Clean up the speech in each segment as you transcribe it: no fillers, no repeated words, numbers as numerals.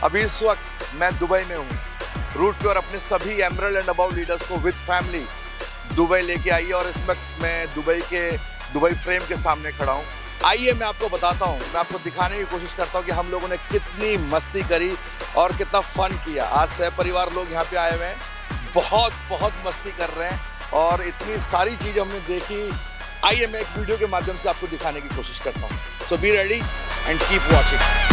अभी इस वक्त मैं दुबई में हूँ। रूट प्योर अपने सभी एमरल्ड एंड अबव लीडर्स को विद फैमिली दुबई लेके आई है और इस वक्त मैं दुबई फ्रेम के सामने खड़ा हूँ। आइए मैं आपको बताता हूँ, मैं आपको दिखाने की कोशिश करता हूँ कि हम लोगों ने कितनी मस्ती करी और कितना फन किया। आज सह परिवार लोग यहाँ पे आए हुए हैं, बहुत मस्ती कर रहे हैं और इतनी सारी चीज़ हमने देखी। आइए मैं एक वीडियो के माध्यम से आपको दिखाने की कोशिश करता हूँ। So be ready and keep watching.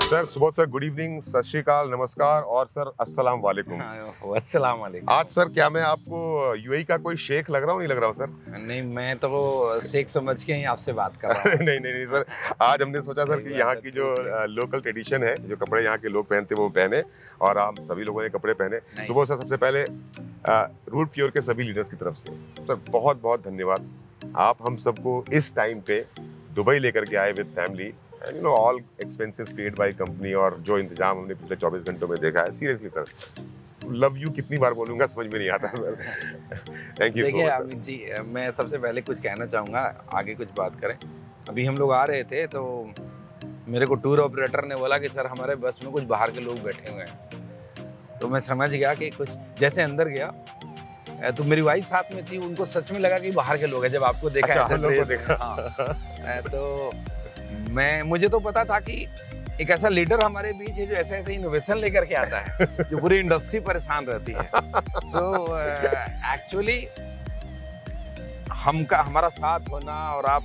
Sir Subodh sir, good evening, Sat Sri अकाल, नमस्कार और सर अस्सलाम वालेकुम। अस्सलाम वालेकुम। आज सर क्या मैं आपको यूएई का कोई शेख लग रहा हूँ? नहीं लग रहा हूँ सर? नहीं, मैं तो शेख समझ के ही आपसे बात कर रहा हूँ। नहीं सर, आज हमने सोचा सर कि यहाँ की जो लोकल ट्रेडिशन है, जो कपड़े यहाँ के लोग पहनते हैं वो पहने और हम सभी लोगों ने कपड़े पहने। सुबोध सर, सबसे पहले रूट प्योर के सभी लीडर्स की तरफ से सर बहुत धन्यवाद। आप हम सबको इस टाइम पे दुबई लेकर के आए with family, all expenses paid by company, और जो इंतजाम हमने पिछले 24 घंटों में देखा है, सीरियसली सर लव यू कितनी बार बोलूंगा समझ में नहीं आता सर। Thank you. देखिए अमित जी, मैं सबसे पहले कुछ कहना चाहूँगा, आगे कुछ बात करें। अभी हम लोग आ रहे थे तो मेरे को टूर ऑपरेटर ने बोला कि सर हमारे बस में कुछ बाहर के लोग बैठे हुए हैं, तो मैं समझ गया कि कुछ, जैसे अंदर गया तो मेरी वाइफ साथ में थी, उनको सच में लगा कि बाहर के लोग हैं। जब आपको देखा तो मुझे तो पता था कि एक ऐसा लीडर हमारे बीच है जो ऐसे इनोवेशन लेकर के आता है जो पूरी इंडस्ट्री परेशान रहती है। सो एक्चुअली हमारा साथ होना और आप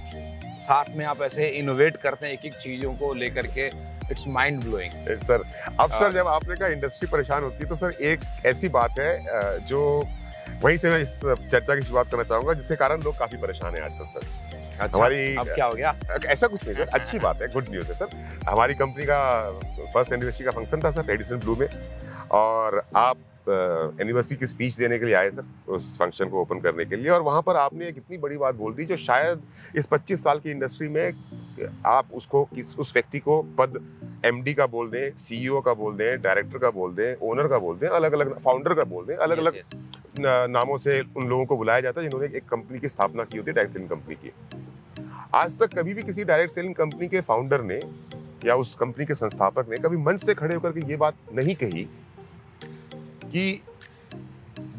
साथ में आप ऐसे इनोवेट करते हैं एक चीजों को लेकर के, इट्स माइंड ब्लोइंग सर। अब सर जब आपने कहा इंडस्ट्री परेशान होती है तो सर एक ऐसी बात है जो वहीं से मैं इस चर्चा की शुरुआत करना चाहूंगा जिसके कारण लोग काफी परेशान हैं आजकल सर। अच्छा, हमारी अब क्या हो गया? ऐसा कुछ नहीं सर, अच्छी बात है, गुड न्यूज़ है सर। हमारी कंपनी का फर्स्ट एनिवर्सरी का फंक्शन था सर रेडिसन ब्लू में, और आप एनिवर्सरी की स्पीच देने के लिए आए सर उस फंक्शन को ओपन करने के लिए, और वहाँ पर आपने एक इतनी बड़ी बात बोल दी जो शायद इस 25 साल की इंडस्ट्री में आप उसको उस व्यक्ति को पद एमडी का बोल दें, सीईओ का बोल दें, डायरेक्टर का बोल दें, ओनर का बोल दें, अलग अलग फाउंडर का बोल दें, अलग अलग नामों से उन लोगों को बुलाया जाता है जिन्होंने एक कंपनी की स्थापना की होती है, डायरेक्ट सेलिंग कंपनी की। आज तक कभी भी किसी डायरेक्ट सेलिंग कंपनी के फाउंडर ने या उस कंपनी के संस्थापक ने कभी मंच से खड़े होकर के ये बात नहीं कही कि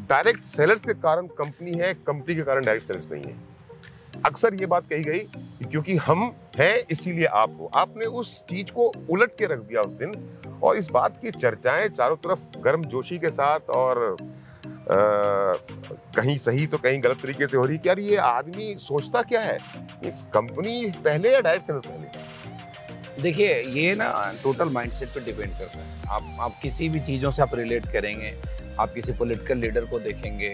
डायरेक्ट सेलर्स के कारण कंपनी है, कंपनी के कारण डायरेक्ट सेलर्स नहीं है। अक्सर ये बात कही गई कि क्योंकि हम हैं इसीलिए आप हो। आपने उस चीज को उलट के रख दिया उस दिन, और इस बात की चर्चाएं चारों तरफ गर्म जोशी के साथ और कहीं सही तो कहीं गलत तरीके से हो रही कि यार ये आदमी सोचता क्या है, इस कंपनी पहले या डायरेक्ट सेलर पहले। देखिए, ये ना टोटल माइंडसेट पे डिपेंड करता है। आप किसी भी चीज़ों से आप रिलेट करेंगे, आप किसी पॉलिटिकल लीडर को देखेंगे,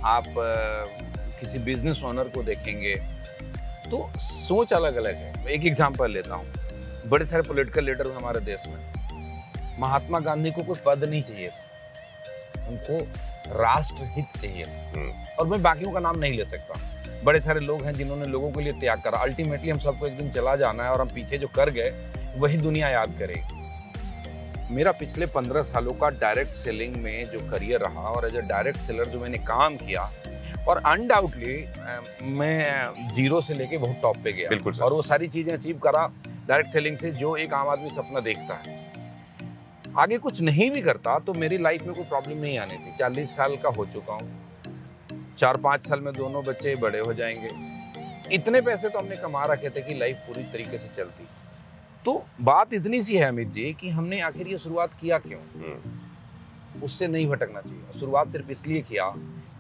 आप किसी बिजनेस ओनर को देखेंगे, तो सोच अलग अलग है। एक एग्जांपल लेता हूँ, बड़े सारे पॉलिटिकल लीडर हमारे देश में। महात्मा गांधी को कोई पद नहीं चाहिए, उनको राष्ट्र हित चाहिए, और मैं बाकियों का नाम नहीं ले सकता। बड़े सारे लोग हैं जिन्होंने लोगों के लिए त्याग करा। अल्टीमेटली हम सबको एक दिन चला जाना है, और हम पीछे जो कर गए वही दुनिया याद करेगी। मेरा पिछले 15 सालों का डायरेक्ट सेलिंग में जो करियर रहा, और एज ए डायरेक्ट सेलर जो मैंने काम किया, और अनडाउटली मैं जीरो से लेके बहुत टॉप पे गया, बिल्कुल सर। और वो सारी चीजें अचीव करा डायरेक्ट सेलिंग से जो एक आम आदमी सपना देखता है। आगे कुछ नहीं भी करता तो मेरी लाइफ में कोई प्रॉब्लम नहीं आनी थी। 40 साल का हो चुका हूँ, 4-5 साल में दोनों बच्चे बड़े हो जाएंगे। इतने पैसे तो हमने कमा रखे थे कि लाइफ पूरी तरीके से चलती। तो बात इतनी सी है अमित जी कि हमने आखिर ये शुरुआत किया क्यों, उससे नहीं भटकना चाहिए। शुरुआत सिर्फ इसलिए किया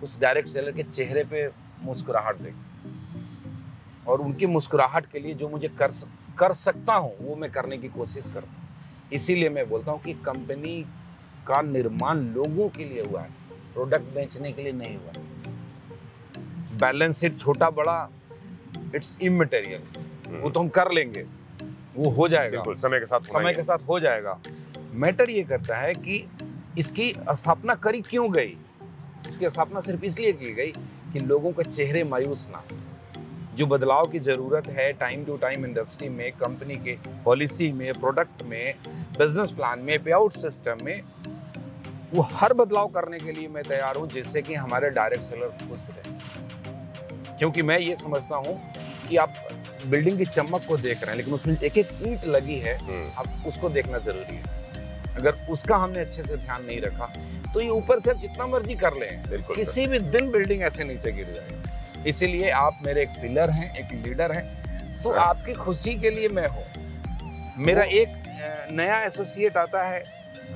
उस डायरेक्ट सेलर के चेहरे पे मुस्कुराहट देखी, और उनकी मुस्कुराहट के लिए जो मुझे कर सकता हूँ वो मैं करने की कोशिश करता हूँ। इसीलिए मैं बोलता हूँ कि कंपनी का निर्माण लोगों के लिए हुआ है, प्रोडक्ट बेचने के लिए नहीं हुआ है। बैलेंस शीट छोटा बड़ा इट्स इमटेरियल, वो तो हम कर लेंगे, वो हो जाएगा, समय के साथ हो जाएगा। मैटर ये करता है कि इसकी स्थापना करी क्यों गई। इसकी स्थापना सिर्फ इसलिए की गई कि लोगों के चेहरे मायूस ना, जो बदलाव की जरूरत है टाइम टू टाइम इंडस्ट्री में, कंपनी के पॉलिसी में, प्रोडक्ट में, बिजनेस प्लान में, पे आउट सिस्टम में, वो हर बदलाव करने के लिए मैं तैयार हूं, जिससे कि हमारे डायरेक्ट सेलर खुश रहे। क्योंकि मैं ये समझता हूं कि आप बिल्डिंग की चमक को देख रहे हैं, लेकिन उसमें एक एक ईंट लगी है, आप उसको देखना जरूरी है। अगर उसका हमने अच्छे से ध्यान नहीं रखा तो ये ऊपर से आप जितना मर्जी कर लें, किसी भी दिन बिल्डिंग ऐसे नीचे गिर जाएगी। इसीलिए आप मेरे एक पिलर हैं, एक लीडर हैं, तो आपकी खुशी के लिए मैं हूँ। मेरा एक नया एसोसिएट आता है,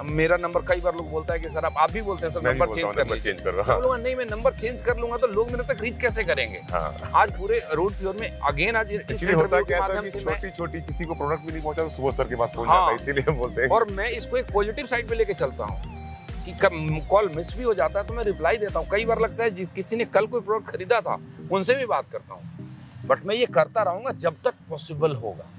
मेरा नंबर, कई बार लोग बोलता है कि सर आप भी बोलते हैं सर नंबर चेंज कर रहा हूँ। नहीं, मैं नंबर चेंज कर लूंगा तो लोग मेरे तक रीच कैसे करेंगे। आज पूरे रोड प्योर में अगेन आज होता है कि छोटी किसी को प्रोडक्ट भी नहीं पहुंचा तो सुबह सर के पास पहुंच जाता है, इसीलिए हम बोलते हैं। और मैं इसको एक पॉजिटिव साइड पे लेके चलता हूँ कि कॉल मिस भी हो जाता है तो मैं रिप्लाई देता हूँ। कई बार लगता है किसी ने कल कोई प्रोडक्ट खरीदा था, उनसे भी बात करता हूँ, बट मैं ये करता रहूंगा जब तक पॉसिबल होगा,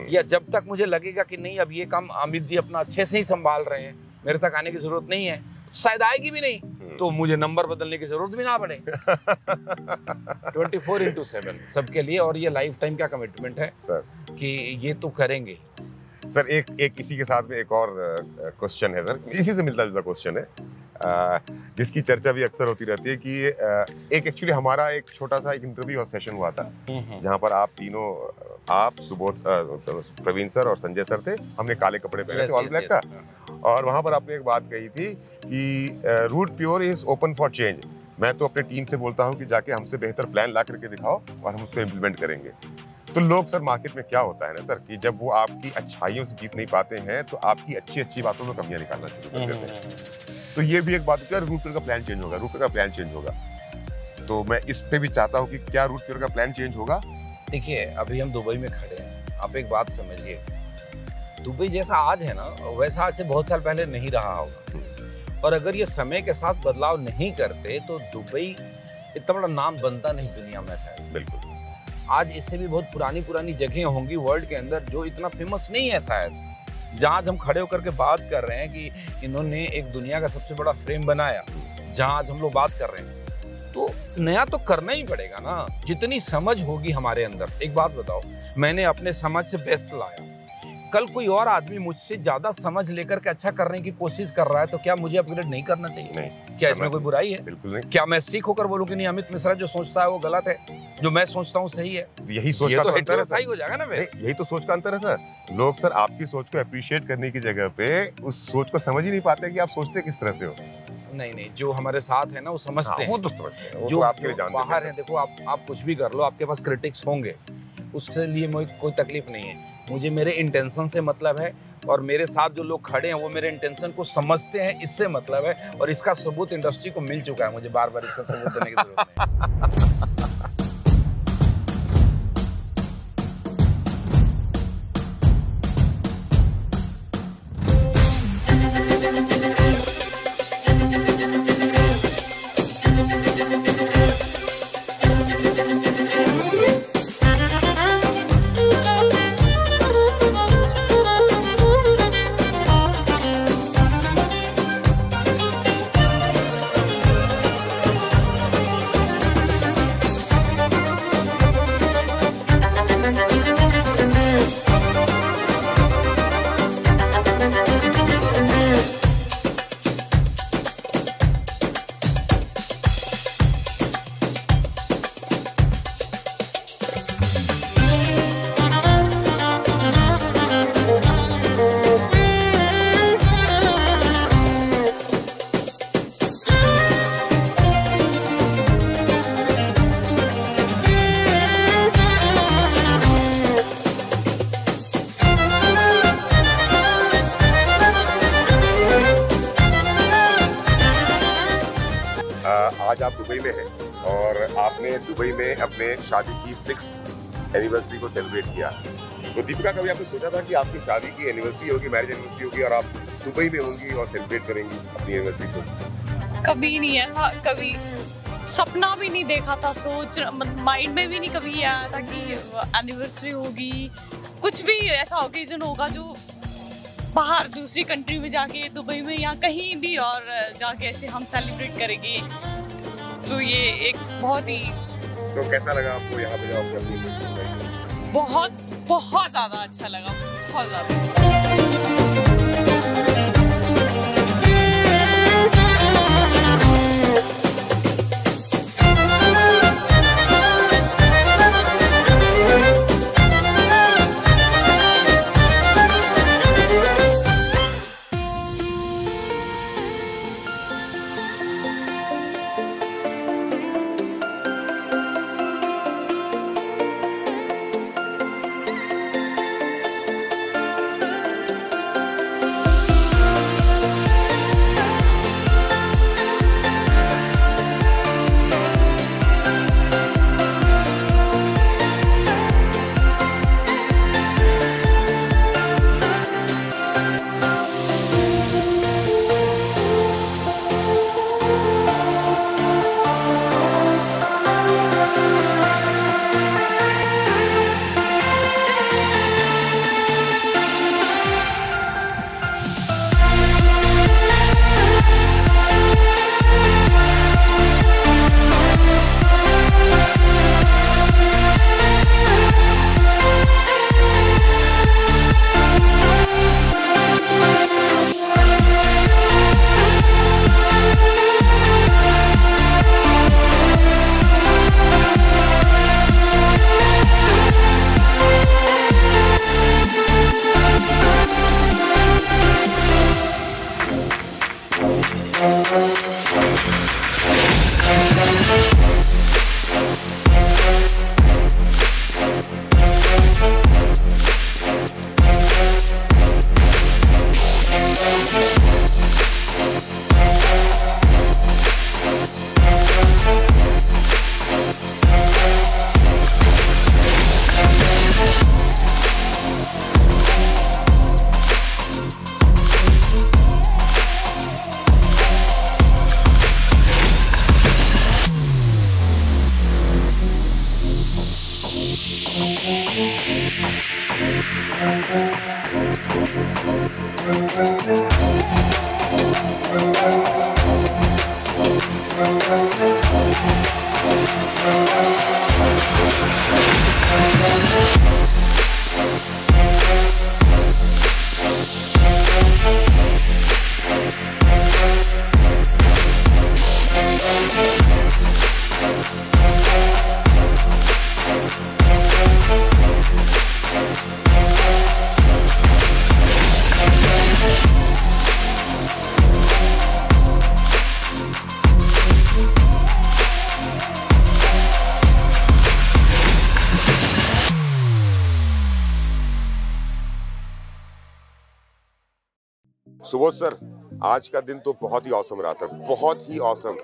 या जब तक मुझे लगेगा कि नहीं अब ये काम अमित जी अपना अच्छे से ही संभाल रहे हैं, मेरे तक आने की जरूरत नहीं है, शायद आएगी भी नहीं, तो मुझे नंबर बदलने की जरूरत भी ना पड़े। 24/7 सबके लिए, और ये लाइफ टाइम का कमिटमेंट है सर कि ये तो करेंगे। सर एक इसी के साथ में एक और क्वेश्चन है सर, इसी से मिलता जुलता क्वेश्चन है, जिसकी चर्चा भी अक्सर होती रहती है कि एक एक्चुअली हमारा एक छोटा सा एक इंटरव्यू और सेशन हुआ था जहां पर आप तीनों, आप सुबोध, प्रवीण सर और संजय सर थे, हमने काले कपड़े पहने थे, ऑल ब्लैक था, और वहां पर आपने एक बात कही थी कि root pure is open for change. मैं तो अपने टीम से बोलता हूं कि जाके हमसे बेहतर प्लान ला करके दिखाओ और हम उसको इम्प्लीमेंट करेंगे। तो लोग सर मार्केट में क्या होता है ना सर कि जब वो आपकी अच्छाइयों से जीत नहीं पाते हैं तो आपकी अच्छी बातों में कमियां निकालना शुरू कर देते हैं। तो ये भी एक बात है, रूट प्योर का प्लान चेंज होगा, रूट प्योर का प्लान चेंज होगा। तो मैं इस पे भी चाहता हूँ कि क्या रूट प्योर का प्लान चेंज होगा। देखिए, अभी हम दुबई में खड़े हैं, आप एक बात समझिए, दुबई जैसा आज है ना वैसा आज से बहुत साल पहले नहीं रहा होगा, और अगर ये समय के साथ बदलाव नहीं करते तो दुबई इतना बड़ा नाम बनता नहीं दुनिया में शायद। बिल्कुल। आज इससे भी बहुत पुरानी पुरानी जगहें होंगी वर्ल्ड के अंदर जो इतना फेमस नहीं है शायद, जहाँ आज हम खड़े होकर के बात कर रहे हैं कि इन्होंने एक दुनिया का सबसे बड़ा फ्रेम बनाया, जहाँ आज हम लोग बात कर रहे हैं। तो नया तो करना ही पड़ेगा ना, जितनी समझ होगी हमारे अंदर। एक बात बताओ, मैंने अपने समझ से बेस्ट लाया, कल कोई और आदमी मुझसे ज्यादा समझ लेकर के अच्छा करने की कोशिश कर रहा है तो क्या मुझे अपग्रेड नहीं करना चाहिए? नहीं। क्या इसमें कोई बुराई है? बिल्कुल नहीं। क्या मैं सीख होकर बोलूं कि नहीं अमित मिश्रा जो सोचता है वो गलत है, जो मैं सोचता हूँ सही है? यही सोच ये का तो तो अंतर है सही हो जाएगा ना फिर। यही तो सोच का अंतर है सर। लोग सर आपकी सोच को अप्रिशिएट करने की जगह पे उस सोच को समझ ही नहीं पाते कि आप सोचते किस तरह से हो। नहीं, जो हमारे साथ है ना वो समझते हैं। वो तो समझते हैं, वो जो तो आपके लिए जानते हैं। बाहर है, देखो आप कुछ भी कर लो, आपके पास क्रिटिक्स होंगे, उससे लिए मुझे कोई तकलीफ नहीं है। मुझे मेरे इंटेंशन से मतलब है, और मेरे साथ जो लोग खड़े हैं वो मेरे इंटेंशन को समझते हैं, इससे मतलब है। और इसका सबूत इंडस्ट्री को मिल चुका है, मुझे बार बार इसका सबूत देने की जरूरत नहीं है। आज आप दुबई में हैं और आपने दुबई में अपने शादी की 6th एनिवर्सरी को सेलिब्रेट किया। तो दीपिका, कभी आपने सोचा था कि आपकी शादी की एनिवर्सरी होगी, मैरिज एनिवर्सरी होगी और आप दुबई में होंगी और सेलिब्रेट करेंगी अपनी एनिवर्सरी को? कभी नहीं, ऐसा कभी सपना भी नहीं देखा था, सोच माइंड में भी नहीं कभी आया था कि एनिवर्सरी होगी, कुछ भी ऐसा ओकेजन होगा जो बाहर दूसरी कंट्री में जाके, दुबई में या कहीं भी और जाके ऐसे हम सेलिब्रेट करेंगे। तो ये एक बहुत ही कैसा लगा आपको यहाँ पे जब अपनी बहुत ज़्यादा अच्छा लगा, बहुत ज़्यादा। सुबोध सर, आज का दिन तो बहुत ही औसम रहा सर, बहुत ही औसम।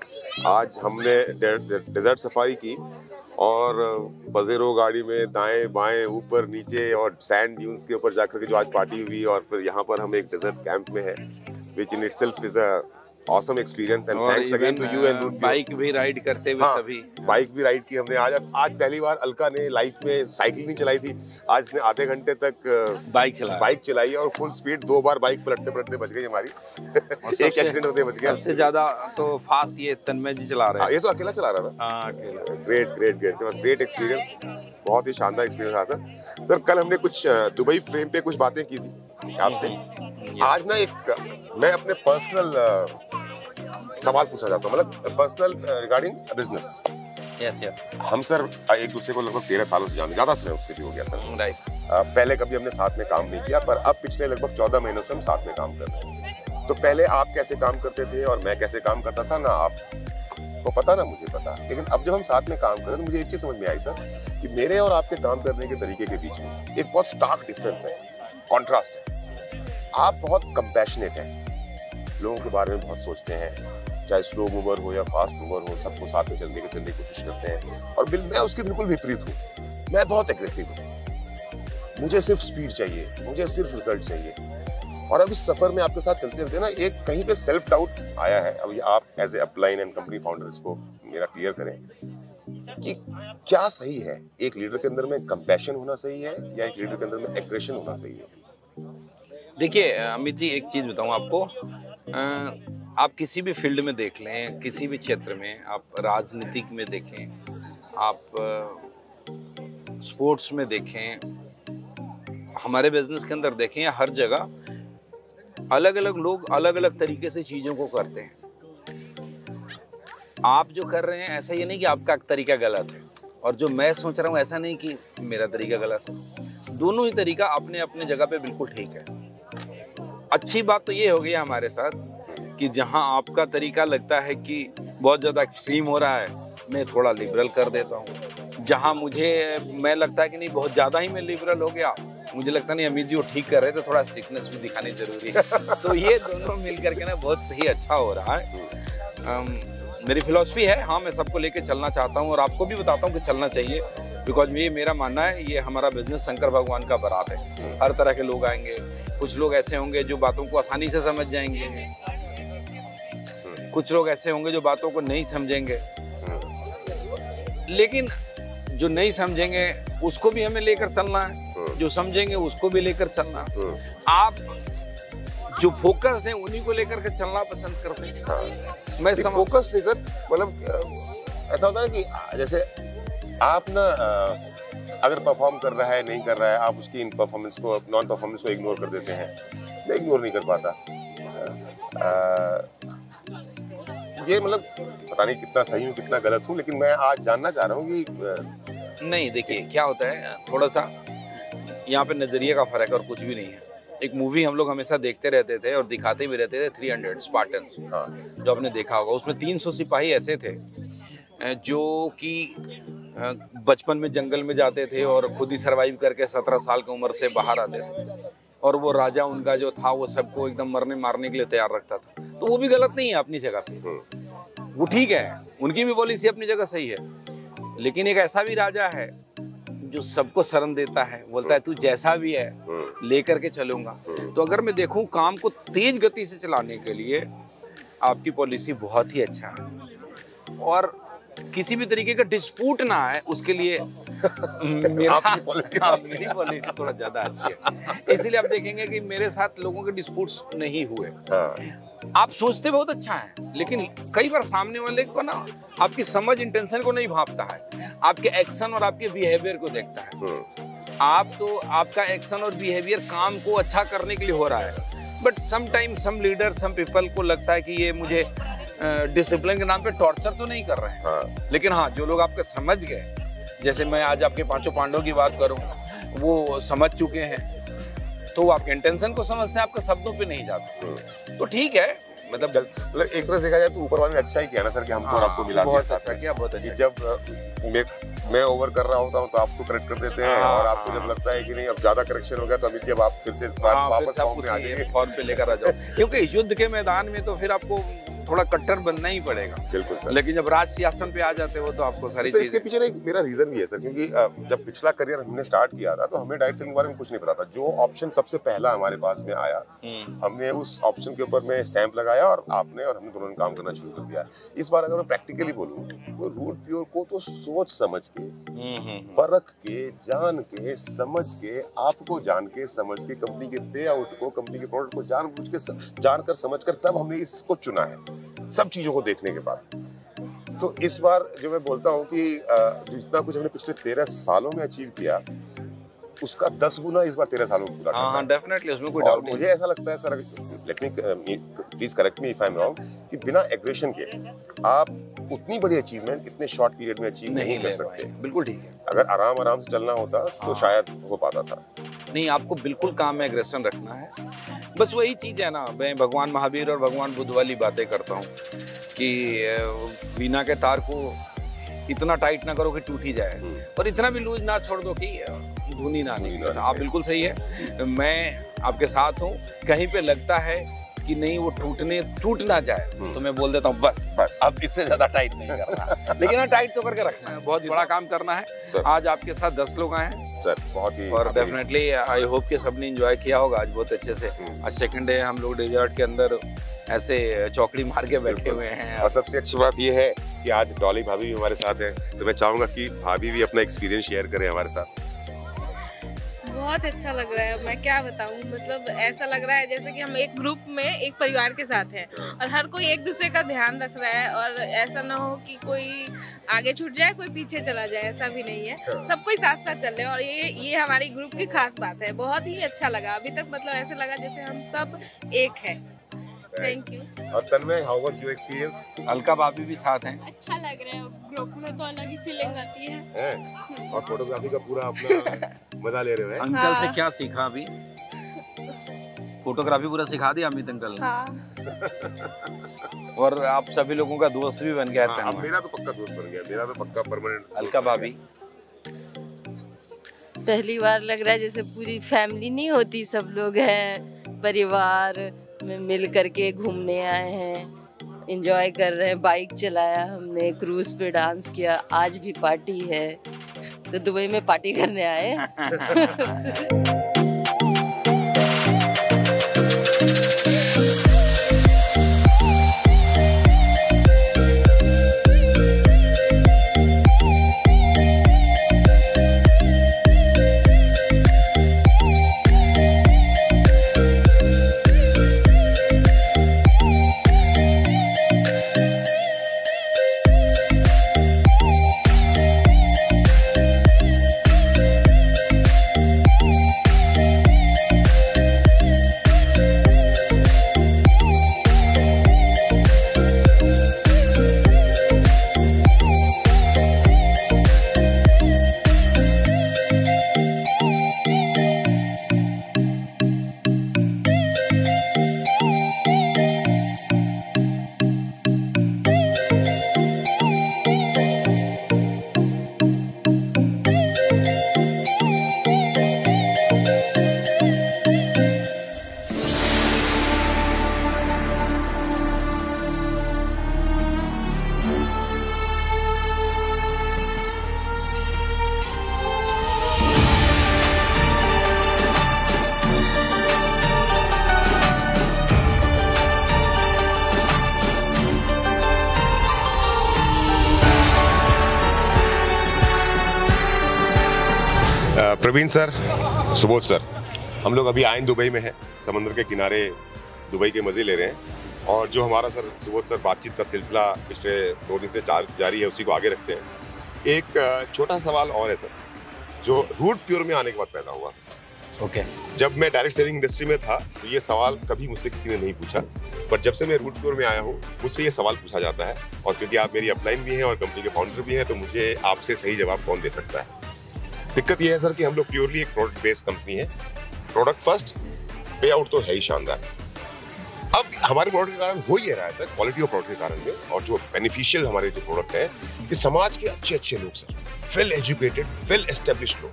आज हमने डेजर्ट सफारी की और पजेरो गाड़ी में दाएं बाएं ऊपर नीचे और सैंड ड्यून्स के ऊपर जाकर के जो आज पार्टी हुई, और फिर यहाँ पर हम एक डेजर्ट कैंप में है, which in itself is a awesome experience and thanks again to you and Root Pure। Bike भी राइड करते हुए सभी, बाइक भी राइड की हमने आज पहली बार अलका ने लाइफ में साइकिल नहीं चलाई थी। आज इसने आधे घंटे तक बाइक चलाई और फुल स्पीड 2 बार बाइक पलटते बच गई हमारी। एक एक्सीडेंट होते बच गया। सबसे ज्यादा तो फास्ट ये तन्मय जी चला रहे हैं। ये तो अकेला चला रहा था। ग्रेट एक्सपीरियंस, बहुत ही शानदार एक्सपीरियंस रहा सर। कल हमने कुछ दुबई फ्रेम पे कुछ बातें की थी आपसे। आज ना मैं अपने पर्सनल सवाल पूछना चाहता हूँ, मतलब पर्सनल रिगार्डिंग बिजनेस। यस। हम सर एक दूसरे को लगभग 13 सालों से जानते, ज्यादा समय उससे भी हो गया सर। राइट। पहले कभी हमने साथ में काम नहीं किया, पर अब पिछले लगभग 14 महीनों से हम साथ में काम कर रहे हैं। तो पहले आप कैसे काम करते थे और मैं कैसे काम करता था, ना आपको पता ना मुझे पता, लेकिन अब जब हम साथ में काम करें तो मुझे एक चीज समझ में आई सर, कि मेरे और आपके काम करने के तरीके के बीच में एक बहुत स्टार्क डिफरेंस है, कॉन्ट्रास्ट है। आप बहुत कंपैशनेट हैं, लोगों के बारे में बहुत सोचते हैं, चाहे स्लो मूवर हो या फास्ट मूवर हो, सबको साथ में चलने की कोशिश करते हैं। और मैं उसके बिल्कुल विपरीत हूँ, मैं बहुत एग्रेसिव हूँ, मुझे सिर्फ स्पीड चाहिए, मुझे सिर्फ रिजल्ट चाहिए। और अब इस सफर में आपके साथ चलते ना एक कहीं पे सेल्फ डाउट आया है। अब ये आप as a upline and company founder इसको मेरा क्लियर करें कि क्या सही है, एक लीडर के अंदर में कंपैशन होना सही है या एक लीडर के अंदर में एग्रेशन होना सही है? देखिए अमित जी, एक चीज बताऊं आपको, आप किसी भी फील्ड में देख लें, किसी भी क्षेत्र में, आप राजनीतिक में देखें, आप स्पोर्ट्स में देखें, हमारे बिजनेस के अंदर देखें, हर जगह अलग अलग लोग अलग अलग तरीके से चीज़ों को करते हैं। आप जो कर रहे हैं ऐसा ये नहीं कि आपका तरीका गलत है, और जो मैं सोच रहा हूँ ऐसा नहीं कि मेरा तरीका गलत है। दोनों ही तरीका अपने अपने जगह पे बिल्कुल ठीक है। अच्छी बात तो ये हो गई हमारे साथ कि जहाँ आपका तरीका लगता है कि बहुत ज़्यादा एक्सट्रीम हो रहा है, मैं थोड़ा लिबरल कर देता हूँ। जहाँ मैं लगता है कि नहीं बहुत ज़्यादा ही मैं लिबरल हो गया, मुझे लगता नहीं अमित जी वो ठीक कर रहे थे, थोड़ा स्ट्रिक्टनेस भी दिखानी जरूरी है। तो ये दोनों मिल करके ना बहुत ही अच्छा हो रहा है। मेरी फिलॉसफी है, हाँ मैं सबको लेके चलना चाहता हूँ और आपको भी बताता हूँ कि चलना चाहिए, बिकॉज ये मेरा मानना है, ये हमारा बिजनेस शंकर भगवान का बारात है। हर तरह के लोग आएंगे, कुछ लोग ऐसे होंगे जो बातों को आसानी से समझ जाएंगे, कुछ लोग ऐसे होंगे जो बातों को नहीं समझेंगे, लेकिन जो नहीं समझेंगे उसको भी हमें लेकर चलना है, जो समझेंगे उसको भी लेकर चलना। आप जो फोकस है उन्हीं को लेकर के चलना पसंद करते हैं। हाँ। मैं फोकस नहीं सर, मतलब ऐसा होता है कि जैसे आप ना अगर परफॉर्म कर रहा है नहीं कर रहा है, आप उसकी इन परफॉर्मेंस को, नॉन परफॉर्मेंस को इग्नोर कर देते हैं। मैं इग्नोर नहीं कर पाता। ये मतलब पता नहीं कितना सही हूँ कितना गलत हूँ, लेकिन मैं आज जानना चाह रहा हूँ कि नहीं, देखिए क्या होता है, थोड़ा सा यहाँ पे नजरिए का फर्क है और कुछ भी नहीं है। एक मूवी हम लोग हमेशा देखते रहते थे और दिखाते भी रहते थे, 300 स्पार्टन्स, जो आपने देखा होगा। उसमें 300 सिपाही ऐसे थे जो कि बचपन में जंगल में जाते थे और खुद ही सर्वाइव करके 17 साल की उम्र से बाहर आते थे, और वो राजा उनका जो था वो सबको एकदम मरने मारने के लिए तैयार रखता था। तो वो भी गलत नहीं है अपनी जगह पे, वो ठीक है, उनकी भी पॉलिसी अपनी जगह सही है। लेकिन एक ऐसा भी राजा है जो सबको शरण देता है, बोलता है तू जैसा भी है लेकर के चलूंगा। तो अगर मैं देखूं काम को तेज गति से चलाने के लिए आपकी पॉलिसी बहुत ही अच्छा है, और किसी भी तरीके का डिस्प्यूट ना आए, उसके लिए मेरी पॉलिसी थोड़ा ज्यादा अच्छी है। इसीलिए आप देखेंगे कि मेरे साथ लोगों के डिस्प्यूट्स नहीं हुए। आप सोचते बहुत अच्छा है, लेकिन कई बार सामने वाले को ना आपकी समझ इंटेंशन को नहीं भांपता है, आपके एक्शन और आपके बिहेवियर को देखता है। आप तो आपका एक्शन और बिहेवियर काम को अच्छा करने के लिए हो रहा है, but some time some leader some people को लगता है कि ये मुझे डिसिप्लिन के नाम पे टॉर्चर तो नहीं कर रहे हैं। लेकिन हाँ, जो लोग आपके समझ गए, जैसे मैं आज आपके पांचों पांडवों की बात करूं, वो समझ चुके हैं, तो वो आपके इंटेंशन को समझते हैं, आपके शब्दों पे नहीं जाते। तो ठीक है, मतलब एक तरह से देखा जाए तो ऊपर वाले ने अच्छा ही किया ना सर कि हमको और आपको मिला दिया। बहुत अच्छा किया, बहुत अच्छा। जब मैं ओवर कर रहा होता हूँ तो आप तो करेक्ट कर देते हैं, और आपको जब लगता है कि नहीं अब ज्यादा करेक्शन हो गया तो अमित जी अब आप फिर से वापस फॉर्म में आ जाइए, फॉर्म पे लेकर आ जाओ। क्योंकि युद्ध के मैदान में तो फिर आपको थोड़ा कट्टर बनना ही पड़ेगा। बिल्कुल सर। लेकिन जब राज सिंहासन पे आ जाते हो तो आपको सारी इसके पीछे ना एक मेरा रीजन भी है सर, क्योंकि जब पिछला करियर हमने स्टार्ट किया था तो हमें डायरेक्ट सेलिंग के बारे में कुछ नहीं पता था। जो ऑप्शन सबसे पहला हमारे पास में आया, हमने उस ऑप्शन के ऊपर में स्टैंप लगाया और आपने और हमने दोनों ने काम करना शुरू कर दिया। इस बार अगर मैं प्रैक्टिकली बोलूं तो रूट प्योर को तो सोच समझ के, परख के, जान के, समझ के, आपको जान के समझ के, कंपनी के पे आउट को, कंपनी के प्रोडक्ट को जानबूझ के जानकर समझकर तब हमने इसको चुना है, सब चीजों को देखने के बाद। तो इस बार जो मैं बोलता हूँ कि जितना कुछ हमने पिछले 13 सालों में अचीव किया, उसका 10 गुना इस बार 13 सालों में पूरा करना है। डेफिनेटली, उसमें कोई डाउट नहीं। मुझे ऐसा लगता है sir, let me please correct me if I am wrong, कि बिना एग्रेशन के आप उतनी बड़ी अचीवमेंट इतने शॉर्ट पीरियड में अचीव नहीं कर सकते। बिल्कुल ठीक है। अगर आराम से चलना होता तो शायद हो पाता था। नहीं, आपको बिल्कुल काम में एग्रेशन रखना है। बस वही चीज है ना, मैं भगवान महावीर और भगवान बुद्ध वाली बातें करता हूँ कि बीना के तार को इतना टाइट ना करो कि टूट ही जाए, और इतना भी लूज ना छोड़ दो कि धुनी ना निकले। आप बिल्कुल सही है, मैं आपके साथ हूँ। कहीं पे लगता है कि नहीं वो टूट ना जाए तो मैं बोल देता हूँ बस अब इससे ज्यादा टाइट नहीं करना। लेकिन हाँ, टाइट तो करके रखना है, बहुत बड़ा काम करना है। आज आपके साथ 10 लोग आए हैं सर, बहुत ही, और डेफिनेटली आई होप कि सबने एंजॉय किया होगा आज बहुत अच्छे से। आज सेकंड डे हम लोग डेजर्ट के अंदर ऐसे चौकड़ी मार के बैठे हुए हैं। और सबसे अच्छी बात ये है कि आज डॉली भाभी भी हमारे साथ है, तो मैं चाहूंगा कि भाभी भी अपना एक्सपीरियंस शेयर करें हमारे साथ। बहुत अच्छा लग रहा है, मैं क्या बताऊं, मतलब ऐसा लग रहा है जैसे कि हम एक ग्रुप में एक परिवार के साथ हैं और हर कोई एक दूसरे का ध्यान रख रहा है, और ऐसा ना हो कि कोई आगे छूट जाए कोई पीछे चला जाए, ऐसा भी नहीं है। सब कोई साथ साथ चल रहे हैं और ये हमारी ग्रुप की खास बात है। बहुत ही अच्छा लगा अभी तक, मतलब ऐसे लगा जैसे हम सब एक है। Thank you. और Tanmay, how was your experience? Alka भाभी भी साथ हैं। अच्छा लग रहा है, ग्रुप में तो अलग ही फीलिंग आती है। और फोटोग्राफी का पूरा अपना मजा ले रहे हो। अंकल से क्या सीखा अभी? फोटोग्राफी पूरा सिखा दिया अमित अंकल ने। और आप सभी लोगों का दोस्त भी बन गया है। अब मेरा तो पक्का दोस्त बन गया, मेरा तो पक्का परमानेंट। अलका भाभी, पहली बार लग रहा है जैसे पूरी फैमिली नहीं होती, सब लोग हैं परिवार में मिल करके घूमने आए हैं, एंजॉय कर रहे हैं। बाइक चलाया हमने, क्रूज पे डांस किया, आज भी पार्टी है, तो दुबई में पार्टी करने आए हैं। प्रवीण सर, सुबोध सर, हम लोग अभी आए दुबई में हैं, समंदर के किनारे दुबई के मज़े ले रहे हैं। और जो हमारा सर सुबोध सर बातचीत का सिलसिला पिछले 2 दिन से जारी है, उसी को आगे रखते हैं। एक छोटा सवाल और है सर, जो रूट प्योर में आने के बाद पैदा हुआ सर। ओके। जब मैं डायरेक्ट सेलिंग इंडस्ट्री में था तो ये सवाल कभी मुझसे किसी ने नहीं पूछा, पर जब से मैं रूट प्योर में आया हूँ मुझसे ये सवाल पूछा जाता है। और क्योंकि आप मेरी अपलाइन भी हैं और कंपनी के फाउंडर भी हैं, तो मुझे आपसे सही जवाब कौन दे सकता है। दिक्कत ये है सर कि हम लोग प्योरली एक प्रोडक्ट बेस्ड कंपनी है, प्रोडक्ट फर्स्ट, पे आउट तो है ही शानदार। अब हमारे प्रोडक्ट के कारण हो ही रहा है सर, क्वालिटी ऑफ प्रोडक्ट के कारण में, और जो बेनिफिशियल हमारे जो प्रोडक्ट है कि समाज के अच्छे अच्छे लोग sir, well educated, well established लोग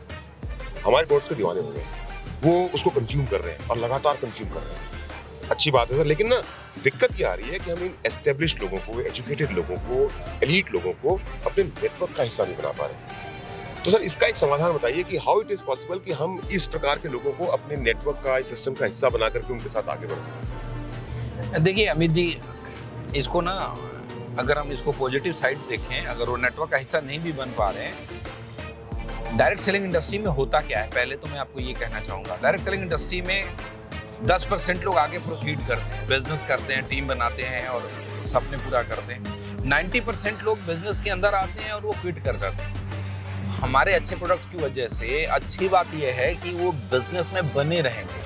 हमारे प्रोडक्ट्स के दीवाने हो गए हैं। वो उसको कंज्यूम कर रहे हैं और लगातार कंज्यूम कर रहे हैं। अच्छी बात है सर, लेकिन ना दिक्कत ये आ रही है कि हम इन एस्टेब्लिश्ड लोगों को, एजुकेटेड लोगों को, एलीट लोगों को अपने नेटवर्क का हिस्सा नहीं बना पा रहे। तो सर इसका एक समाधान बताइए कि हाउ इट इज पॉसिबल कि हम इस प्रकार के लोगों को अपने नेटवर्क का, इस सिस्टम का हिस्सा बना करके उनके साथ आगे बढ़ सकें। देखिए अमित जी, इसको ना अगर हम इसको पॉजिटिव साइड देखें, अगर वो नेटवर्क का हिस्सा नहीं भी बन पा रहे हैं, डायरेक्ट सेलिंग इंडस्ट्री में होता क्या है, पहले तो मैं आपको ये कहना चाहूँगा, डायरेक्ट सेलिंग इंडस्ट्री में 10% लोग आगे प्रोसीड करते हैं, बिजनेस करते हैं, टीम बनाते हैं और सपने पूरा करते हैं। 90% लोग बिजनेस के अंदर आते हैं और वो क्विट कर जाते हैं। हमारे अच्छे प्रोडक्ट्स की वजह से अच्छी बात यह है कि वो बिजनेस में बने रहेंगे,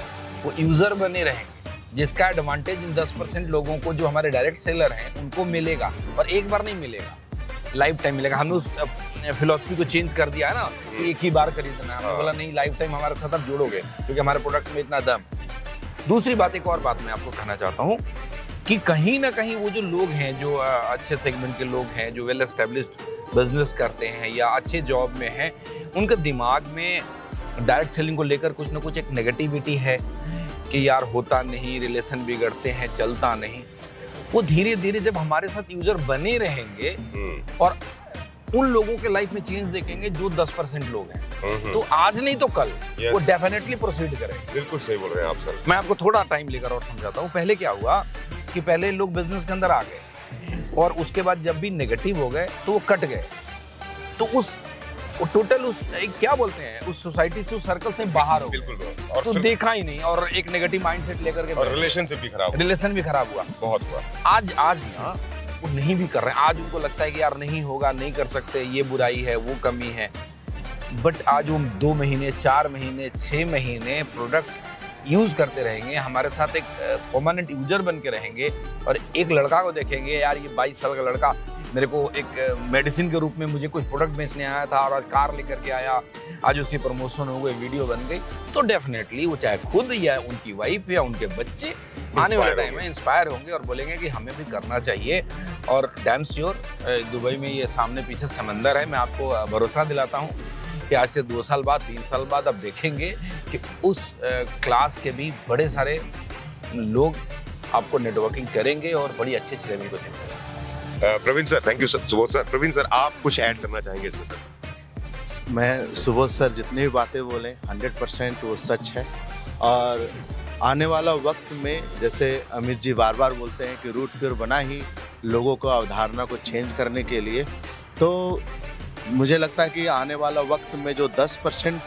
वो यूजर बने रहेंगे, जिसका एडवांटेज इन 10% लोगों को, जो हमारे डायरेक्ट सेलर हैं, उनको मिलेगा। और एक बार नहीं मिलेगा, लाइफ टाइम मिलेगा। हमने उस फिलॉसफी को चेंज कर दिया है ना कि एक ही बार खरीदना है। हमने बोला नहीं, लाइफ टाइम हमारे साथ आप जोड़ोगे, क्योंकि हमारे प्रोडक्ट में इतना दम। दूसरी बात, एक और बात मैं आपको कहना चाहता हूँ कि कहीं ना कहीं वो जो लोग हैं, जो अच्छे सेगमेंट के लोग हैं, जो वेल एस्टेब्लिश्ड बिजनेस करते हैं या अच्छे जॉब में हैं, उनके दिमाग में डायरेक्ट सेलिंग को लेकर कुछ ना कुछ एक नेगेटिविटी है कि यार होता नहीं, रिलेशन बिगड़ते हैं, चलता नहीं। वो धीरे धीरे जब हमारे साथ यूजर बने रहेंगे और उन लोगों के लाइफ में चेंज देखेंगे जो 10% लोग हैं, तो आज नहीं तो कल वो डेफिनेटली प्रोसीड करेंगे। बिल्कुल सही बोल रहे हैं आप सर। मैं आपको थोड़ा टाइम लेकर और समझाता हूँ। पहले क्या हुआ कि पहले लोग बिजनेस के अंदर आ गए और उसके बाद जब भी नेगेटिव हो गए तो वो कट गए, तो उस टोटल उस क्या बोलते हैं, उस सोसाइटी से, उस सर्कल से बाहर हो गए। बिल्कुल। और तो देखा ही नहीं और एक नेगेटिव माइंडसेट लेकर के, और रिलेशनशिप भी खराब हुआ, बहुत हुआ। आज ना वो नहीं भी कर रहे हैं। आज उनको लगता है कि यार नहीं होगा, नहीं कर सकते, ये बुराई है, वो कमी है। बट आज वो 2 महीने, 4 महीने, 6 महीने प्रोडक्ट यूज करते रहेंगे, हमारे साथ एक परमानेंट यूजर बन के रहेंगे। और एक लड़का को देखेंगे, यार ये 22 साल का लड़का मेरे को एक मेडिसिन के रूप में मुझे कुछ प्रोडक्ट बेचने आया था और आज कार लेकर के आया, आज उसकी प्रमोशन हो गई, वीडियो बन गई, तो डेफिनेटली वो चाहे खुद या उनकी वाइफ या उनके बच्चे आने वाले टाइम में इंस्पायर होंगे और बोलेंगे कि हमें भी करना चाहिए। और डैम श्योर दुबई में ये सामने पीछे समंदर है। मैं आपको भरोसा दिलाता हूँ कि आज से 2 साल बाद, 3 साल बाद आप देखेंगे कि उस क्लास के भी बड़े सारे लोग आपको नेटवर्किंग करेंगे और बड़ी अच्छी लेवल को देंगे। Praveen sir, thank you sir. Subodh sir, Praveen sir, आप कुछ ऐड करना चाहेंगे इसमें सर? मैं सुबोध सर जितनी भी बातें बोले 100% वो सच है। और आने वाला वक्त में, जैसे अमित जी बार बार बोलते हैं कि रूट प्योर बना ही लोगों को अवधारणा को चेंज करने के लिए, तो मुझे लगता है कि आने वाला वक्त में जो 10%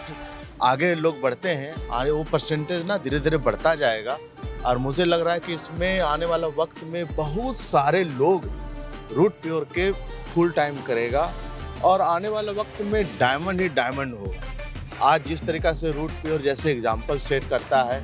आगे लोग बढ़ते हैं, आगे वो परसेंटेज ना धीरे धीरे बढ़ता जाएगा। और मुझे लग रहा है कि इसमें आने वाला वक्त में बहुत सारे लोग रूट प्योर के फुल टाइम करेगा और आने वाले वक्त में डायमंड ही डायमंड होगा। आज जिस तरीक़ा से रूट प्योर जैसे एग्जाम्पल सेट करता है,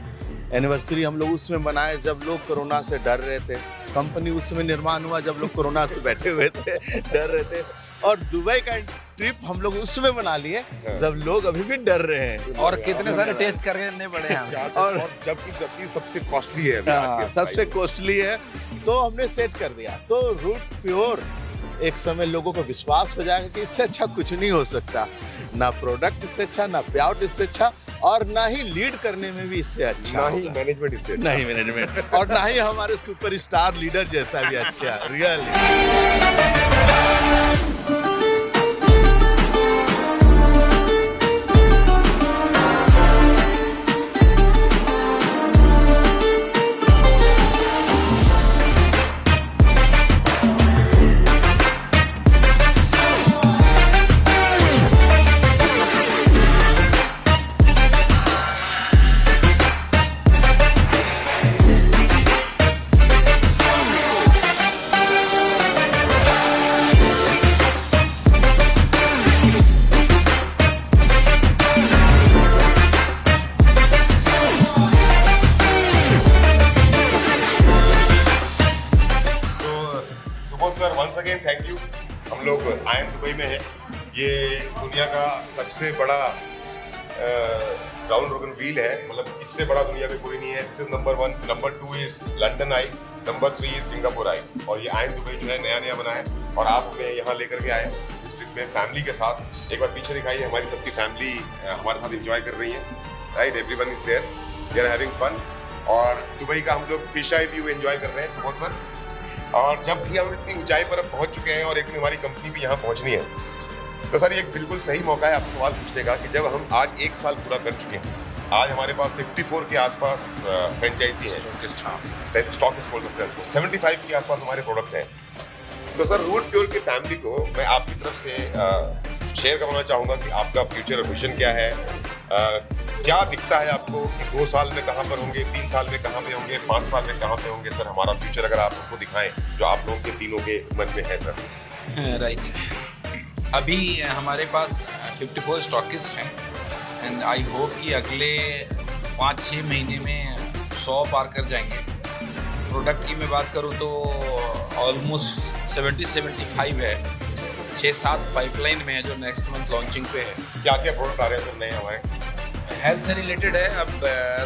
एनिवर्सरी हम लोग उसमें बनाए जब लोग कोरोना से डर रहे थे, कंपनी उसमें निर्माण हुआ जब लोग कोरोना से बैठे हुए थे, डर रहे थे, और दुबई का ट्रिप हम लोग उसमें बना लिए जब लोग अभी भी डर रहे हैं। और कितने सारे टेस्ट करने पड़े हैं और जबकि सबसे कॉस्टली है, सबसे कॉस्टली है, तो हमने सेट कर दिया। तो रूट प्योर एक समय लोगों को विश्वास हो जाएगा कि इससे अच्छा कुछ नहीं हो सकता, ना प्रोडक्ट इससे अच्छा, ना पे आउट इससे अच्छा, और ना ही लीड करने में भी इससे अच्छा, ना ही मैनेजमेंट इससे अच्छा, नहीं मैनेजमेंट, और ना ही हमारे सुपरस्टार लीडर जैसा भी अच्छा, really. Sir once again thank you. हम लोग आए दुबई में है, ये दुनिया का सबसे बड़ा राउंड रोगन व्हील है, मतलब इससे बड़ा दुनिया में कोई नहीं है। This is number 1, number 2 is London eye, number 3 is Singapore eye. और ये आयन दुबई जो है नया बना है और आप हमें यहाँ लेकर के आए डिस्ट्रिक्ट में फैमिली के साथ। एक बार पीछे दिखाइए, हमारी सबकी फैमिली हमारे साथ एंजॉय कर रही है, right? Everyone is there, they are having fun. और दुबई का हम लोग फिश आई व्यू एंजॉय कर रहे हैं सुबह सर। और जब भी हम इतनी ऊंचाई पर पहुंच चुके हैं और एक दिन हमारी कंपनी भी यहाँ पहुंचनी है, तो सर ये बिल्कुल सही मौका है आपसे सवाल पूछने का कि जब हम आज 1 साल पूरा कर चुके हैं, आज हमारे पास 54 के आसपास फ्रेंचाइजी है, स्टॉकिस्ट बोल सकते हैं उसको, 75 के आसपास हमारे प्रोडक्ट हैं। तो सर रूट प्योर की फैमिली को मैं आपकी तरफ से शेयर करना चाहूँगा कि आपका फ्यूचर विजन क्या है, क्या दिखता है आपको कि 2 साल में कहाँ पर होंगे, 3 साल में कहाँ पे होंगे, 5 साल में कहाँ पे होंगे? सर हमारा फ्यूचर अगर आप हमको दिखाएं जो आप लोगों के तीनों के मन में है सर। राइट, अभी हमारे पास 54 स्टॉकिस्ट हैं एंड आई होप कि अगले 5-6 महीने में 100 पार कर जाएंगे। प्रोडक्ट की मैं बात करूं तो ऑलमोस्ट 70-75 है, 6-7 पाइपलाइन में है जो नेक्स्ट मंथ लॉन्चिंग पे है। क्या क्या प्रोडक्ट आ रहे हैं सर नए हमारे? हेल्थ से रिलेटेड है, अब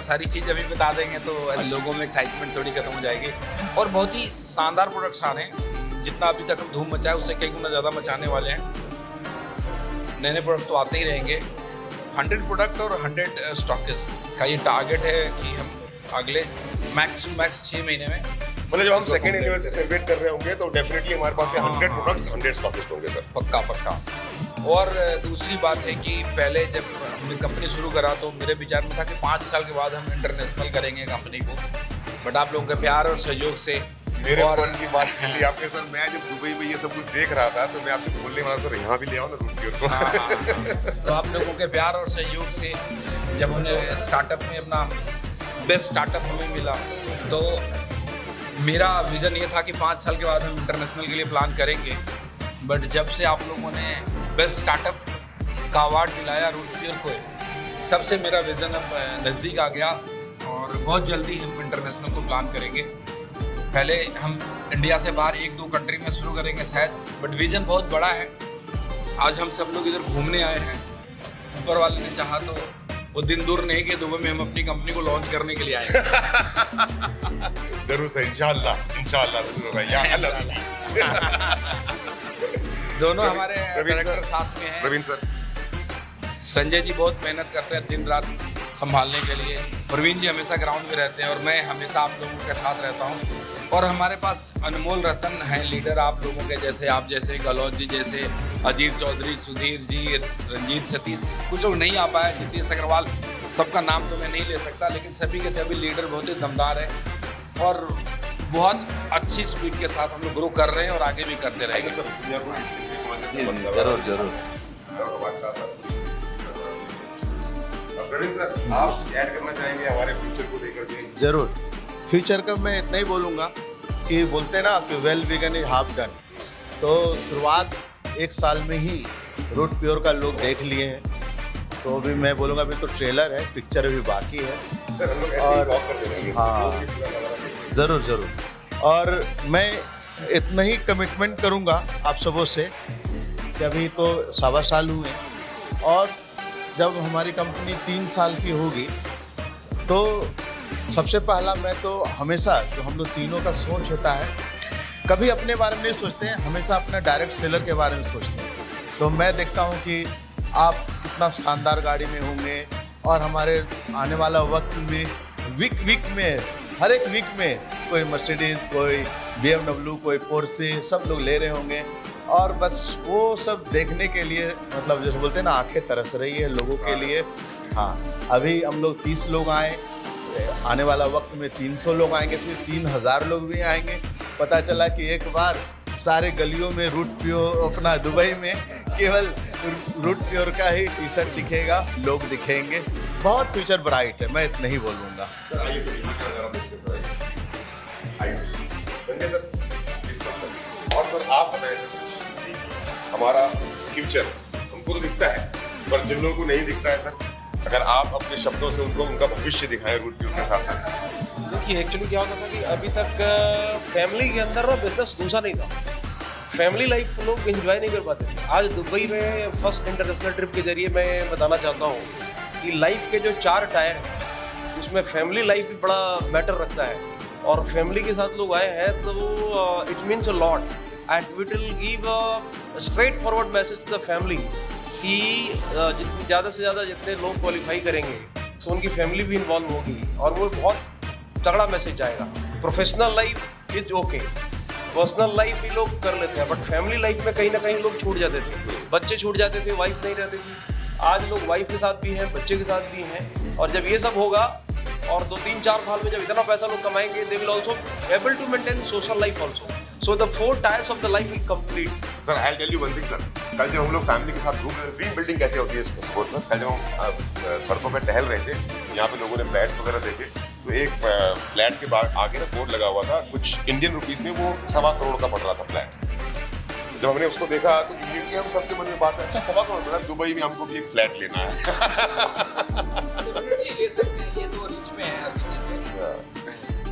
सारी चीज़ अभी बता देंगे तो लोगों में एक्साइटमेंट थोड़ी खत्म हो जाएगी। और बहुत ही शानदार प्रोडक्ट्स आ रहे हैं, जितना अभी तक हम धूम मचाए उससे कई गुना ज़्यादा मचाने वाले हैं। नए प्रोडक्ट्स तो आते ही रहेंगे। 100 प्रोडक्ट और 100 स्टॉकिस्ट का ये टारगेट है कि हम अगले मैक्स टू मैक्स 6 महीने में, मतलब जब हम सेकेंड एनिवर्सरी सेलिब्रेट कर रहे होंगे तो डेफिनेटली हमारे पास 100 प्रोडक्ट्स 100 स्टॉकिस्ट होंगे सर। पक्का। और दूसरी बात है कि पहले जब हमने कंपनी शुरू करा तो मेरे विचार में था कि 5 साल के बाद हम इंटरनेशनल करेंगे कंपनी को, बट आप लोगों के प्यार और सहयोग से मेरे मन की बात सुनी आपने सर। मैं जब दुबई में ये सब कुछ देख रहा था तो मैं आपसे बोलने वाला सर यहाँ भी ले आओ ना रूट प्योर को। हाँ। तो आप लोगों के प्यार और सहयोग से जब हमने स्टार्टअप में अपना बेस्ट स्टार्टअप हमें मिला तो मेरा विज़न ये था कि 5 साल के बाद हम इंटरनेशनल के लिए प्लान करेंगे। बट जब से आप लोगों ने बेस्ट स्टार्टअप का अवार्ड दिलाया रूट प्योर को, तब से मेरा विज़न अब नज़दीक आ गया और बहुत जल्दी हम इंटरनेशनल को प्लान करेंगे। पहले हम इंडिया से बाहर 1-2 कंट्री में शुरू करेंगे शायद, बट विज़न बहुत बड़ा है। आज हम सब लोग इधर घूमने आए हैं, ऊपर वाले ने चाहा तो वो दिन दूर नहीं कि दुबई में हम अपनी कंपनी को लॉन्च करने के लिए आएंगे। जरूर सर, इंशाल्लाह जरूर होगा या अल्लाह। दोनों हमारे डायरेक्टर साथ में हैं। प्रवीण सर, संजय जी बहुत मेहनत करते हैं दिन रात संभालने के लिए। प्रवीण जी हमेशा ग्राउंड में रहते हैं और मैं हमेशा आप लोगों के साथ रहता हूँ। और हमारे पास अनमोल रतन हैं लीडर आप लोगों के जैसे, आप जैसे, गहलोत जी जैसे, अजीत चौधरी, सुधीर जी, रंजीत, सतीश, कुछ लोग नहीं आ पाए, जितेश अग्रवाल, सबका नाम तो मैं नहीं ले सकता, लेकिन सभी के सभी लीडर बहुत ही दमदार है और बहुत अच्छी स्पीड के साथ हम लोग ग्रो कर रहे हैं और आगे भी करते रहेंगे। जरूर। प्रवीण सर, आप ऐड करना चाहेंगे हमारे फ्यूचर को लेकर के? जरूर। फ्यूचर का मैं इतना ही बोलूँगा कि बोलते ना कि well begun is half done. तो शुरुआत 1 साल में ही रूट प्योर का लोग देख लिए हैं, तो अभी मैं बोलूँगा अभी तो ट्रेलर है, पिक्चर अभी बाकी है। और हाँ, ज़रूर। और मैं इतना ही कमिटमेंट करूँगा आप सबों से कि अभी तो 1.25 साल हुए और जब हमारी कंपनी 3 साल की होगी तो सबसे पहला मैं तो हमेशा जो हम लोग तीनों का सोच होता है, कभी अपने बारे में नहीं सोचते हैं, हमेशा अपना डायरेक्ट सेलर के बारे में सोचते हैं। तो मैं देखता हूँ कि आप कितना शानदार गाड़ी में होंगे और हमारे आने वाला वक्त में वीक में हर एक वीक में कोई मर्सिडीज़, कोई BMW, कोई पोर्शे, सब लोग ले रहे होंगे। और बस वो सब देखने के लिए, मतलब जैसे बोलते हैं ना, आंखें तरस रही है लोगों के लिए। हाँ, अभी हम लोग 30 लोग आए, आने वाला वक्त में 300 लोग आएंगे, फिर 3000 लोग भी आएंगे। पता चला कि एक बार सारे गलियों में रूट प्योर, अपना दुबई में केवल रूट प्योर का ही टी-शर्ट दिखेगा, लोग दिखेंगे। बहुत फ्यूचर ब्राइट है, मैं इतना ही बोलूँगा। और सर आप बताएं हमारा फ्यूचर हमको तो दिखता है, पर जिन लोगों को नहीं दिखता है सर, अगर आप अपने शब्दों से उनको उनका भविष्य दिखाएं रूट प्योर के साथ साथ। देखिए एक्चुअली क्या होता था कि अभी तक फैमिली के अंदर ना बिजनेस घुसा नहीं था। फैमिली लाइफ लोग एंजॉय नहीं कर पाते थे। आज दुबई में फर्स्ट इंटरनेशनल ट्रिप के जरिए मैं बताना चाहता हूँ कि लाइफ के जो 4 टायर हैं उसमें फैमिली लाइफ भी बड़ा मैटर रखता है, और फैमिली के साथ लोग आए हैं तो it means a lot and it will give a straightforward message to the family कि जितनी ज़्यादा से ज़्यादा जितने लोग क्वालिफाई करेंगे तो उनकी फैमिली भी इन्वॉल्व होगी और वो बहुत तगड़ा मैसेज आएगा। Professional life is okay, personal life भी लोग कर लेते हैं, बट फैमिली लाइफ में कहीं ना कहीं लोग छूट जाते थे, बच्चे छूट जाते थे, वाइफ नहीं रहती थी। आज लोग वाइफ के साथ भी हैं, बच्चे के साथ भी हैं, और जब ये सब होगा और 2-3-4 साल में जब इतना पैसा लोग कमाएंगे, they will also able to maintain social life also. So the 4 tiers of the life will complete. Sir I tell you one thing sir, कल जब हम लोग फैमिली के साथ घूम रहे थे, ड्रीम बिल्डिंग कैसे होती है सपोज सर, कल जब हम सड़कों पे टहल रहे थे, यहाँ पे लोगों ने फ्लैट्स वगैरह देखे, तो एक फ्लैट के बाद आगे ना बोर्ड लगा हुआ था, कुछ इंडियन रुपीज में वो 1.25 करोड़ का पड़ रहा था फ्लैट। जब हमने उसको देखा तो इमीडिएटली हम सबके मन में बात है, अच्छा 1.25 करोड़ मतलब दुबई में हमको भी एक फ्लैट लेना है।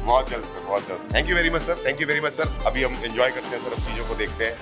बहुत जल्द सर, बहुत जल्द। Thank you very much sir, thank you very much sir. अभी हम एंजॉय करते हैं सर, अब चीज़ों को देखते हैं।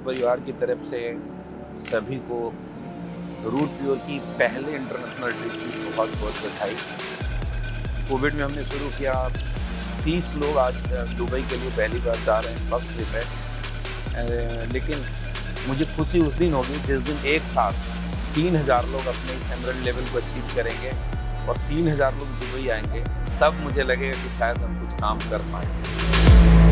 परिवार की तरफ से सभी को रूट प्योर की पहले इंटरनेशनल ट्रिप की बहुत बहुत बधाई। कोविड में हमने शुरू किया, 30 लोग आज दुबई के लिए पहली बार जा रहे हैं, फर्स्ट ट्रिप है। लेकिन मुझे खुशी उस दिन होगी जिस दिन एक साथ 3000 लोग अपने इस एमरल्ड लेवल को अचीव करेंगे। और 3000 लोग दुबई आएंगे, तब मुझे लगेगा कि शायद हम कुछ काम कर पाएंगे।